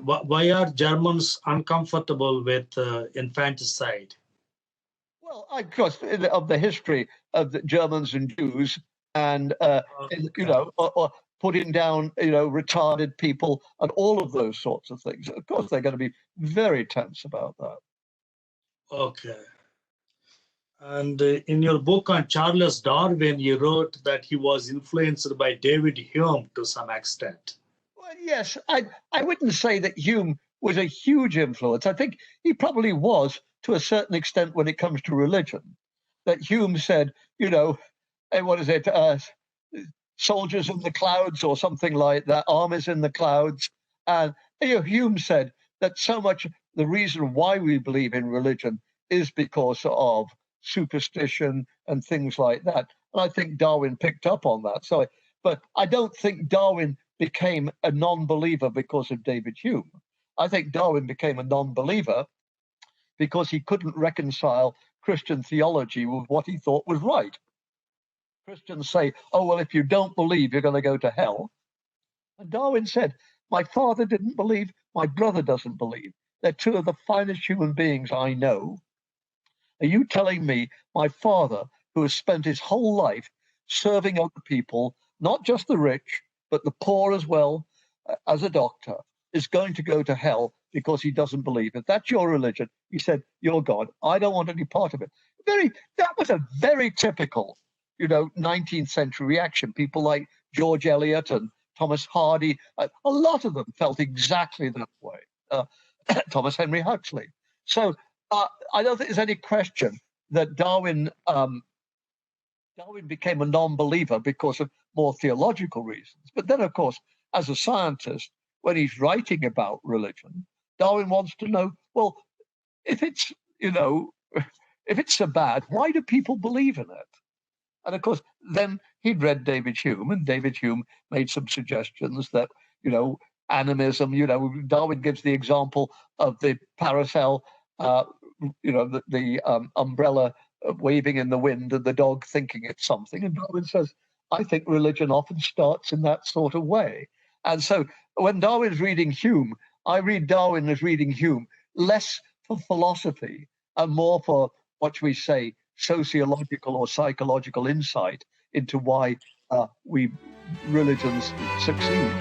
why are Germans uncomfortable with infanticide? Well, because of the history of the Germans and Jews, and or putting down retarded people and all of those sorts of things. Of course, they're going to be very tense about that. Okay. And in your book on Charles Darwin, you wrote that he was influenced by David Hume to some extent. Well, yes, I wouldn't say that Hume was a huge influence. I think he probably was to a certain extent when it comes to religion. That Hume said, what is it, soldiers in the clouds or something like that, armies in the clouds. And Hume said that so much the reason why we believe in religion is because of superstition and things like that. And I think Darwin picked up on that. But I don't think Darwin became a non-believer because of David Hume. I think Darwin became a non-believer because he couldn't reconcile Christian theology with what he thought was right. Christians say, oh, well, if you don't believe, you're going to go to hell. And Darwin said, my father didn't believe, my brother doesn't believe. They're two of the finest human beings I know. Are you telling me my father, who has spent his whole life serving other people, not just the rich, but the poor as well, as a doctor, is going to go to hell because he doesn't believe? If that's your religion, he said, you're God. I don't want any part of it. That was a very typical, 19th century reaction. People like George Eliot and Thomas Hardy, a lot of them felt exactly that way. Thomas Henry Huxley. So I don't think there's any question that Darwin became a non-believer because of more theological reasons. But then, of course, as a scientist, when he's writing about religion, Darwin wants to know, well, if it's so bad, why do people believe in it? And of course, then he'd read David Hume, and David Hume made some suggestions that, animism, Darwin gives the example of the parasol, the umbrella waving in the wind and the dog thinking it's something. And Darwin says, I think religion often starts in that sort of way. And so when Darwin's reading Hume, I read Darwin as reading Hume less for philosophy and more for, what should we say, sociological or psychological insight into why religions succeed.